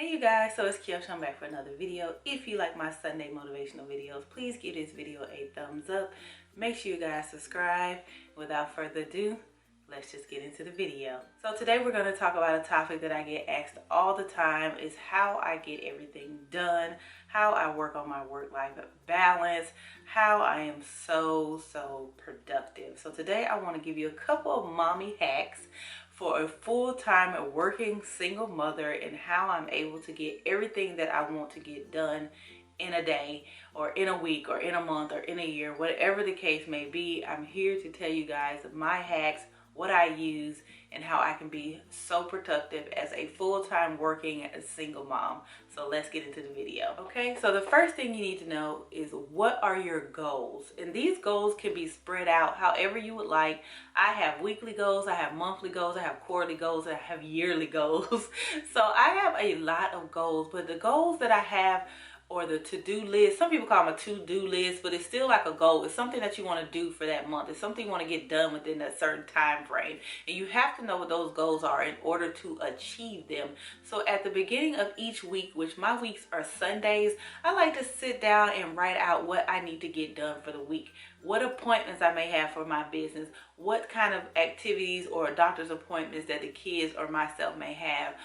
Hey you guys, so it's Keoshia, I'm back for another video. If you like my Sunday motivational videos, please give this video a thumbs up. Make sure you guys subscribe. Without further ado, let's just get into the video. So today we're going to talk about a topic that I get asked all the time, is how I get everything done, how I work on my work-life balance, how I am so productive. So today I want to give you a couple of mommy hacks for a full-time working single mother and how I'm able to get everything that I want to get done in a day or in a week or in a month or in a year, whatever the case may be. I'm here to tell you guys my hacks, what I use, and how I can be so productive as a full-time working single mom. So let's get into the video. Okay, so the first thing you need to know is, what are your goals? And these goals can be spread out however you would like. I have weekly goals, I have monthly goals, I have quarterly goals, I have yearly goals. So I have a lot of goals, but the goals that I have, or the to-do list, some people call them a to-do list, but it's still like a goal. It's something that you want to do for that month. It's something you want to get done within that certain time frame, and you have to know what those goals are in order to achieve them. So at the beginning of each week, which my weeks are Sundays, I like to sit down and write out what I need to get done for the week, what appointments I may have for my business, what kind of activities or doctor's appointments that the kids or myself may have,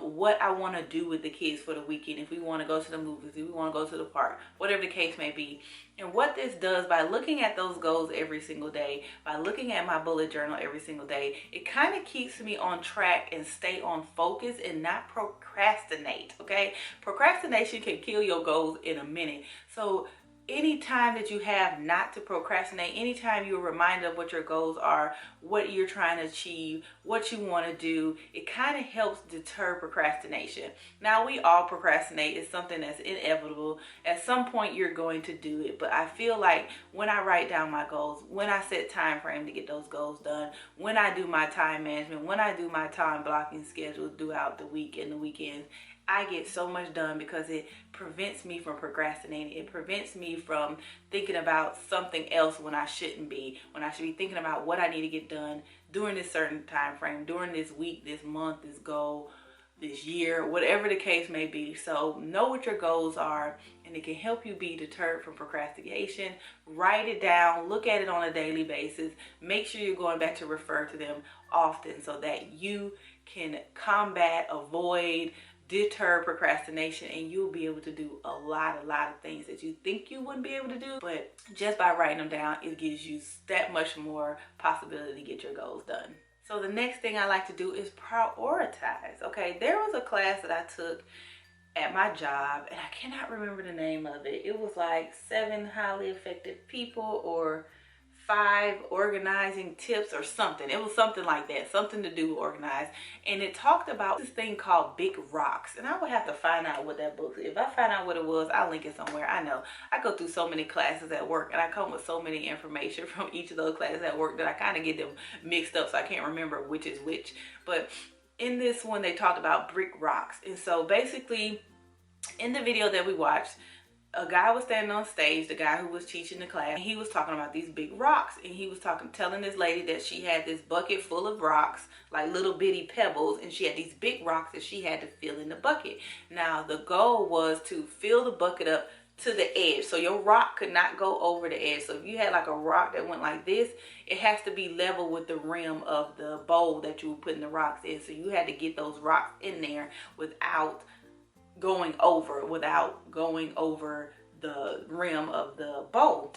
what I want to do with the kids for the weekend, if we want to go to the movies, if we want to go to the park, whatever the case may be. And what this does, by looking at those goals every single day, by looking at my bullet journal every single day, it kind of keeps me on track and stay on focus and not procrastinate, okay? Procrastination can kill your goals in a minute. So anytime that you have not to procrastinate, anytime you're reminded of what your goals are, what you're trying to achieve, what you want to do, it kind of helps deter procrastination. Now, we all procrastinate. It's something that's inevitable. At some point, you're going to do it. But I feel like when I write down my goals, when I set time frame to get those goals done, when I do my time management, when I do my time blocking schedule throughout the week and the weekends, I get so much done because it prevents me from procrastinating. It prevents me from thinking about something else when I shouldn't be. When I should be thinking about what I need to get done during this certain time frame, during this week, this month, this goal, this year, whatever the case may be. So know what your goals are, and it can help you be deterred from procrastination. Write it down, look at it on a daily basis. Make sure you're going back to refer to them often so that you can combat, avoid, deter procrastination, and you'll be able to do a lot of things that you think you wouldn't be able to do. But just by writing them down, it gives you that much more possibility to get your goals done. So the next thing I like to do is prioritize. Okay, there was a class that I took at my job, and I cannot remember the name of it. It was like 7 highly effective people, or 5 organizing tips, or something. It was something like that, something to do with organize. And it talked about this thing called Big Rocks. And I would have to find out what that book is. If I find out what it was, I'll link it somewhere. I know I go through so many classes at work, and I come with so many information from each of those classes at work that I kind of get them mixed up, so I can't remember which is which. But in this one, they talked about brick rocks. And so basically, in the video that we watched, a guy was standing on stage, the guy who was teaching the class, and he was talking about these big rocks. And he was telling this lady that she had this bucket full of rocks, like little bitty pebbles, and she had these big rocks that she had to fill in the bucket. Now, the goal was to fill the bucket up to the edge, so your rock could not go over the edge. So if you had like a rock that went like this, it has to be level with the rim of the bowl that you were putting the rocks in. So you had to get those rocks in there without going over the rim of the bowl.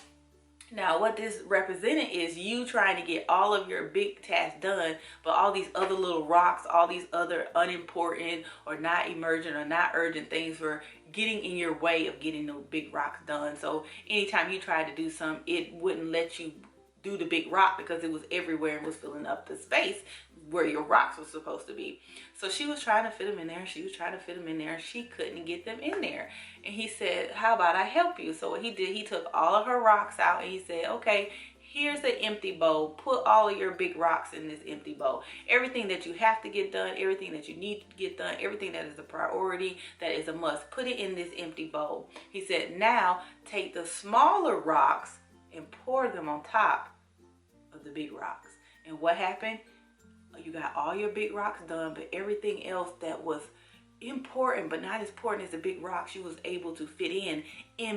Now, what this represented is you trying to get all of your big tasks done, but all these other little rocks, all these other unimportant or not emergent or not urgent things were getting in your way of getting the big rocks done. So anytime you tried to do something, it wouldn't let you do the big rock because it was everywhere and was filling up the space where your rocks were supposed to be. So she was trying to fit them in there, she was trying to fit them in there, and she couldn't get them in there. And he said, how about I help you? So what he did, he took all of her rocks out, and he said, okay, here's the empty bowl. Put all of your big rocks in this empty bowl. Everything that you have to get done, everything that you need to get done, everything that is a priority, that is a must, put it in this empty bowl. He said, now take the smaller rocks and pour them on top of the big rocks. And what happened? You got all your big rocks done, but everything else that was important, but not as important as the big rock. She was able to fit in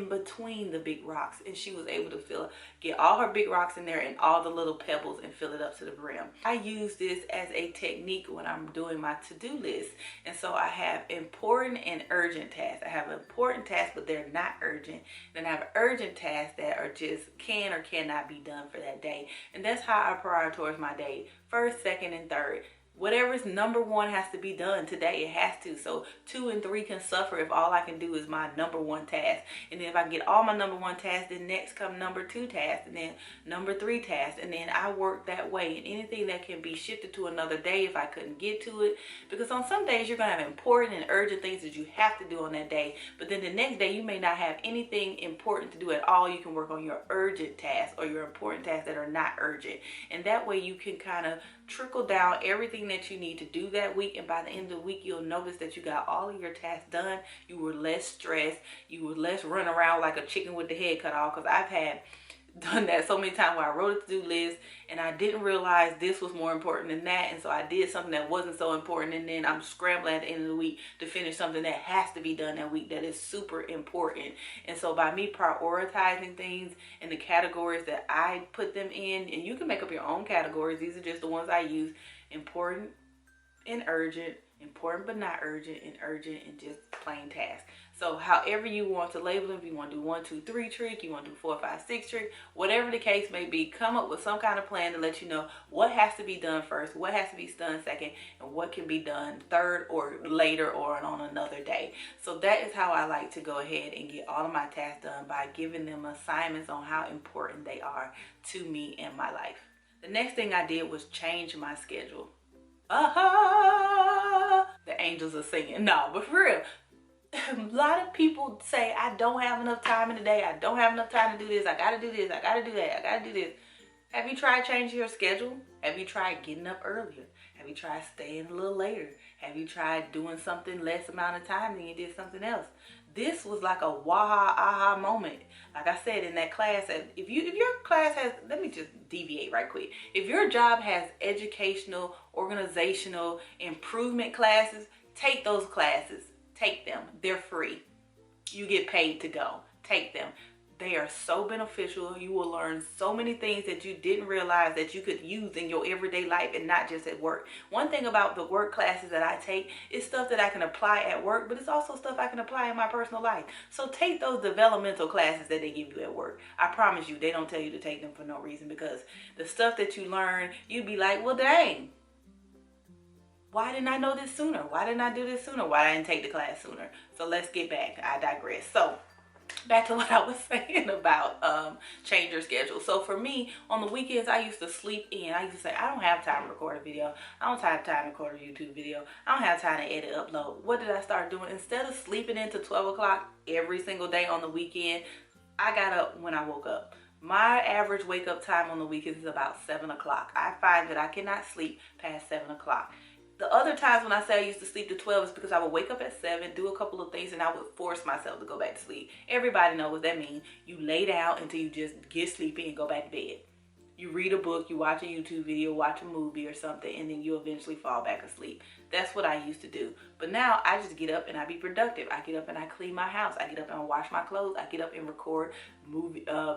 between the big rocks, and she was able to get all her big rocks in there and all the little pebbles and fill it up to the brim. I use this as a technique when I'm doing my to-do list. And so I have important and urgent tasks. I have important tasks, but they're not urgent. Then I have urgent tasks that are just can or cannot be done for that day. And that's how I prioritize my day. First, second, and third. Whatever's number one has to be done today. It has to. So 2 and 3 can suffer if all I can do is my number one task. And then if I get all my number one tasks, then next come number 2 task, and then number 3 task. And then I work that way. And anything that can be shifted to another day if I couldn't get to it. Because on some days you're going to have important and urgent things that you have to do on that day. But then the next day you may not have anything important to do at all. You can work on your urgent tasks or your important tasks that are not urgent. And that way you can kind of trickle down everything that you need to do that week, and by the end of the week you'll notice that you got all of your tasks done. You were less stressed, you were less run around like a chicken with the head cut off, because I've had done that so many times where I wrote a to-do list and I didn't realize this was more important than that, and so I did something that wasn't so important, and then I'm scrambling at the end of the week to finish something that has to be done that week that is super important. And so by me prioritizing things in the categories that I put them in, and you can make up your own categories, these are just the ones I use: important and urgent, important but not urgent, and urgent and just plain tasks. So however you want to label them, if you want to do 1, 2, 3 trick, you want to do 4, 5, 6 trick, whatever the case may be, come up with some kind of plan to let you know what has to be done first, what has to be done second, and what can be done third or later or on another day. So that is how I like to go ahead and get all of my tasks done, by giving them assignments on how important they are to me and my life. The next thing I did was change my schedule. The angels are singing. No, but for real, a lot of people say, I don't have enough time in the day. I don't have enough time to do this. I gotta do this. I gotta do that. I gotta do this. Have you tried changing your schedule? Have you tried getting up earlier? Have you tried staying a little later? Have you tried doing something less amount of time than you did something else? This was like a waha aha moment. Like I said in that class, if your class has, let me just deviate right quick. If your job has educational, organizational, improvement classes, take those classes. Take them. They're free. You get paid to go. Take them. They are so beneficial. You will learn so many things that you didn't realize that you could use in your everyday life and not just at work. One thing about the work classes that I take is stuff that I can apply at work, but it's also stuff I can apply in my personal life. So take those developmental classes that they give you at work. I promise you, they don't tell you to take them for no reason, because the stuff that you learn, you'd be like, well, dang. Why didn't I know this sooner? Why didn't I do this sooner? Why didn't I take the class sooner? So let's get back. I digress. So back to what I was saying about change your schedule. So for me, on the weekends, I used to sleep in. I used to say, I don't have time to record a video. I don't have time to record a YouTube video. I don't have time to edit, upload. What did I start doing? Instead of sleeping into 12 o'clock every single day on the weekend, I got up when I woke up. My average wake up time on the weekends is about 7 o'clock. I find that I cannot sleep past 7 o'clock. The other times when I say I used to sleep to 12 is because I would wake up at 7, do a couple of things, and I would force myself to go back to sleep. Everybody knows what that means. You lay down until you just get sleepy and go back to bed. You read a book, you watch a YouTube video, watch a movie or something, and then you eventually fall back asleep. That's what I used to do. But now I just get up and I be productive. I get up and I clean my house. I get up and I wash my clothes. I get up and record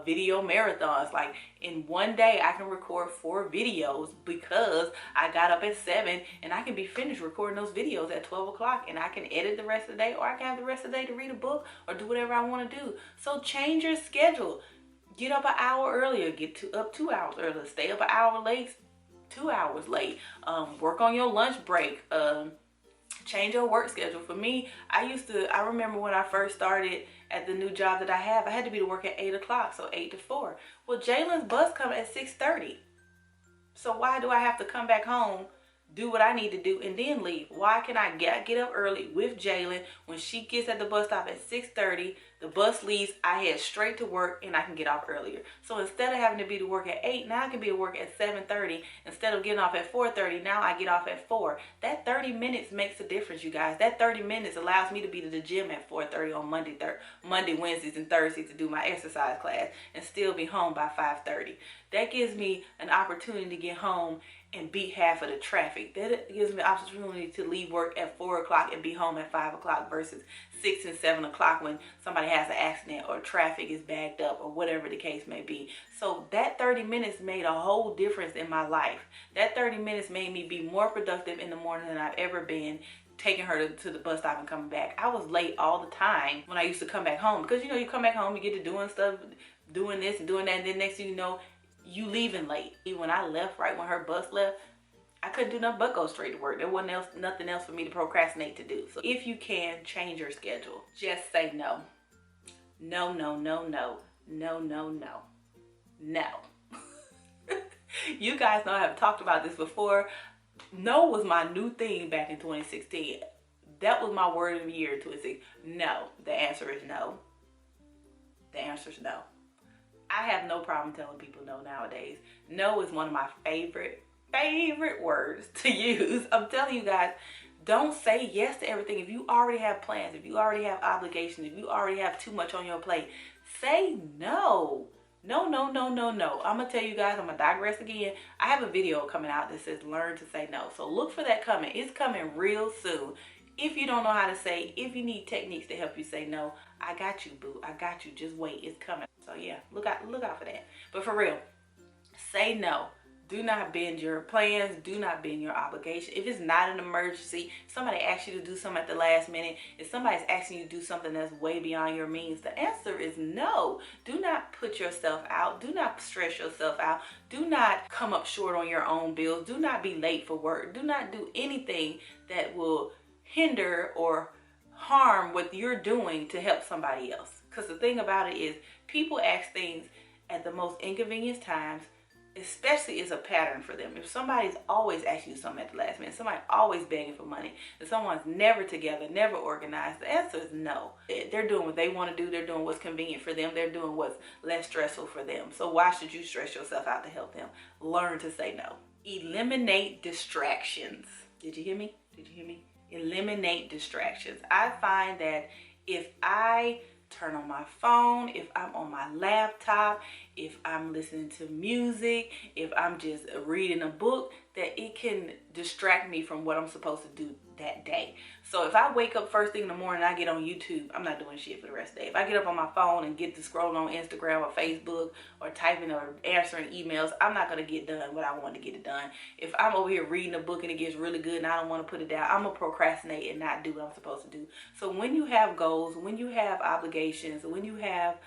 video marathons. Like in one day I can record 4 videos because I got up at 7, and I can be finished recording those videos at 12 o'clock, and I can edit the rest of the day, or I can have the rest of the day to read a book or do whatever I want to do. So change your schedule. Get up an hour earlier, up 2 hours earlier, stay up an hour late, 2 hours late, work on your lunch break, change your work schedule. For me, I remember when I first started at the new job that I had to be to work at 8 o'clock, so 8 to 4. Well, Jalen's bus comes at 6:30. So why do I have to come back home, do what I need to do, and then leave? Why can I get up early with Jalen? When she gets at the bus stop at 6:30, the bus leaves, I head straight to work, and I can get off earlier. So instead of having to be to work at 8, now I can be to work at 7:30. Instead of getting off at 4:30, now I get off at 4. That 30 minutes makes a difference, you guys. That 30 minutes allows me to be to the gym at 4:30 on Monday, Wednesdays, and Thursdays to do my exercise class and still be home by 5:30. That gives me an opportunity to get home and beat half of the traffic. That gives me opportunity to leave work at 4 o'clock and be home at 5 o'clock versus 6 and 7 o'clock when somebody has an accident or traffic is backed up or whatever the case may be. So that 30 minutes made a whole difference in my life. That 30 minutes made me be more productive in the morning than I've ever been, taking her to the bus stop and coming back. I was late all the time when I used to come back home, because you know, you come back home, you get to doing stuff, doing this and doing that, and then next thing you know, you leaving late. When I left, right when her bus left, I couldn't do nothing but go straight to work. There wasn't nothing else for me to procrastinate to do. So if you can, change your schedule. Just say no. No, no, no, no. No, no, no. No. You guys know I have talked about this before. No was my new thing back in 2016. That was my word of the year in 2016. No. The answer is no. The answer is no. I have no problem telling people no nowadays. No is one of my favorite words to use. I'm telling you guys, don't say yes to everything. If you already have plans, if you already have obligations, if you already have too much on your plate, say no. No, no, no, no, no. I'm going to tell you guys, I'm going to digress again. I have a video coming out that says learn to say no. So look for that coming. It's coming real soon. If you don't know how to say, if you need techniques to help you say no, I got you, boo. I got you. Just wait. It's coming. So yeah, look out for that. But for real, say no. Do not bend your plans. Do not bend your obligation. If it's not an emergency, if somebody asks you to do something at the last minute, if somebody's asking you to do something that's way beyond your means, the answer is no. Do not put yourself out. Do not stress yourself out. Do not come up short on your own bills. Do not be late for work. Do not do anything that will hinder or harm what you're doing to help somebody else. Because the thing about it is, people ask things at the most inconvenient times, especially is a pattern for them. If somebody's always asking you something at the last minute, somebody always begging for money, if someone's never together, never organized, the answer is no. They're doing what they want to do. They're doing what's convenient for them. They're doing what's less stressful for them. So why should you stress yourself out to help them? Learn to say no. Eliminate distractions. Did you hear me? Did you hear me? Eliminate distractions. I find that if I turn on my phone, if I'm on my laptop, if I'm listening to music, if I'm just reading a book, that it can distract me from what I'm supposed to do that day. So if I wake up first thing in the morning and I get on YouTube, I'm not doing shit for the rest of the day. If I get up on my phone and get to scrolling on Instagram or Facebook or typing or answering emails, I'm not going to get done what I want to get it done. If I'm over here reading a book and it gets really good and I don't want to put it down, I'm going to procrastinate and not do what I'm supposed to do. So when you have goals, when you have obligations, when you have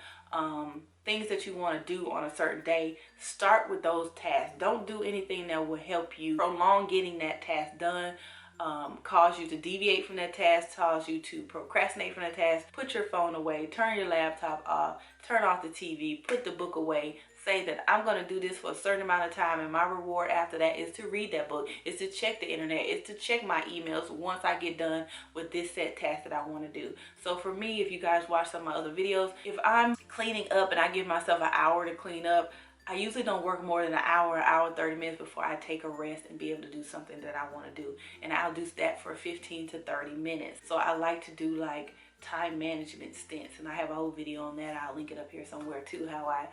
things that you want to do on a certain day, start with those tasks. Don't do anything that will help you prolong getting that task done, cause you to deviate from that task, cause you to procrastinate from that task. Put your phone away, turn your laptop off, turn off the TV, put the book away. Say that I'm going to do this for a certain amount of time, and my reward after that is to read that book, is to check the internet, is to check my emails once I get done with this set task that I want to do. So for me, if you guys watch some of my other videos, if I'm cleaning up and I give myself an hour to clean up, I usually don't work more than an hour 30 minutes before I take a rest and be able to do something that I want to do. And I'll do that for 15 to 30 minutes. So I like to do like time management stints, and I have a whole video on that. I'll link it up here somewhere too, how I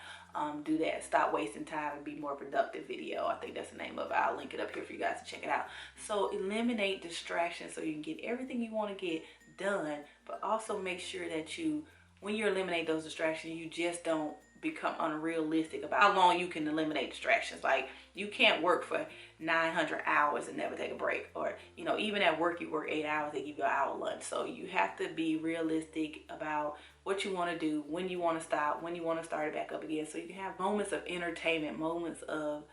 do that. Stop wasting time and be more productive video. I think that's the name of it. I'll link it up here for you guys to check it out. So eliminate distractions so you can get everything you want to get done, but also make sure that you, when you eliminate those distractions, you just don't become unrealistic about how long you can eliminate distractions. Like, you can't work for 900 hours and never take a break, or you know, even at work you work 8 hours, they give you an hour lunch. So you have to be realistic about what you want to do, when you want to stop, when you want to start it back up again, so you can have moments of entertainment, moments of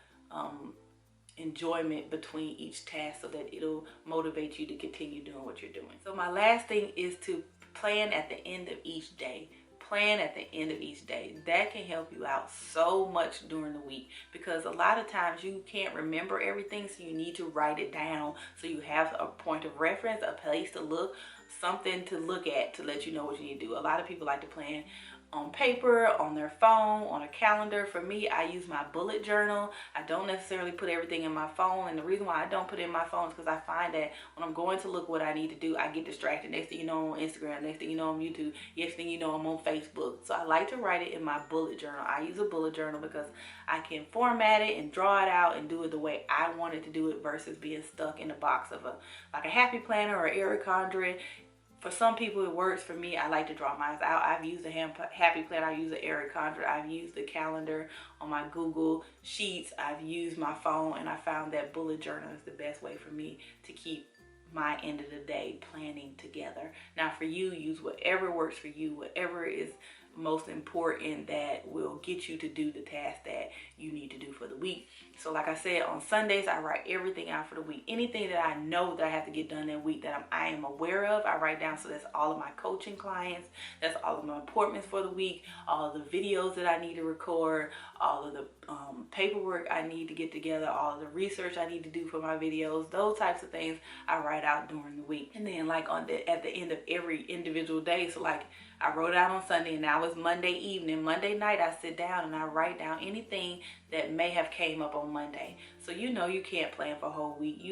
enjoyment between each task, so that it'll motivate you to continue doing what you're doing. So my last thing is to plan at the end of each day. Plan at the end of each day. That can help you out so much during the week, because a lot of times you can't remember everything, so you need to write it down so you have a point of reference, a place to look, something to look at to let you know what you need to do. A lot of people like to plan on paper, on their phone, on a calendar. For me, I use my bullet journal. I don't necessarily put everything in my phone, and the reason why I don't put it in my phone is because I find that when I'm going to look what I need to do, I get distracted. Next thing you know, I'm on Instagram. Next thing you know, I'm on YouTube. Next thing you know, I'm on Facebook. So I like to write it in my bullet journal. I use a bullet journal because I can format it and draw it out and do it the way I wanted to do it versus being stuck in the box of a happy planner or Eric Condren. For some people it works. For me, I like to draw mine out. I've used a happy planner. I've used an Eric Condren. I've used the calendar on my Google Sheets. I've used my phone, and I found that bullet journal is the best way for me to keep my end of the day planning together. Now for you, use whatever works for you, whatever is most important that will get you to do the task that you need to do for the week. So like I said, on Sundays, I write everything out for the week. Anything that I know that I have to get done that week that I am aware of, I write down. So that's all of my coaching clients, that's all of my appointments for the week, all of the videos that I need to record, all of the paperwork I need to get together, all of the research I need to do for my videos, those types of things I write out during the week. And then like at the end of every individual day, so like I wrote it out on Sunday, and now it's Monday evening. Monday night, I sit down and I write down anything that may have came up on Monday. So you know you can't plan for a whole week.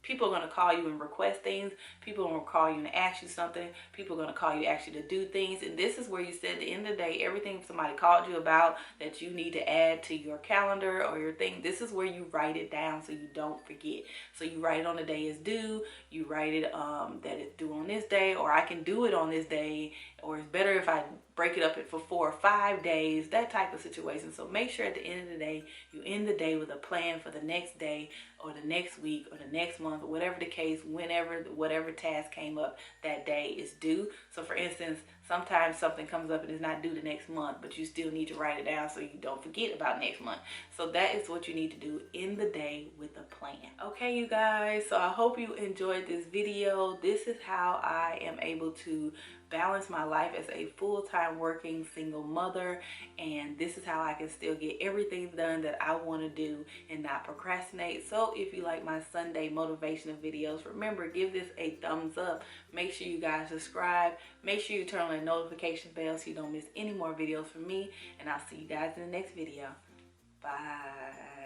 People are going to call you and request things. People are going to call you and ask you something. People are going to call you, ask you to do things. And this is where you said at the end of the day, everything somebody called you about that you need to add to your calendar or your thing, this is where you write it down so you don't forget. So you write it on the day it's due. You write it that it's due on this day, or I can do it on this day, or it's better if I break it up for 4 or 5 days, that type of situation. So make sure at the end of the day, you end the day with a plan for the next day or the next week or the next month, or whatever the case, whatever task came up that day is due. So for instance, sometimes something comes up and it's not due the next month, but you still need to write it down so you don't forget about next month. So that is what you need to do in the day with a plan. Okay, you guys, so I hope you enjoyed this video. This is how I am able to balance my life as a full-time working single mother, and this is how I can still get everything done that I want to do and not procrastinate. So if you like my Sunday motivational videos, remember, give this a thumbs up. Make sure you guys subscribe. Make sure you turn on the notification bell so you don't miss any more videos from me, and I'll see you guys in the next video. Bye.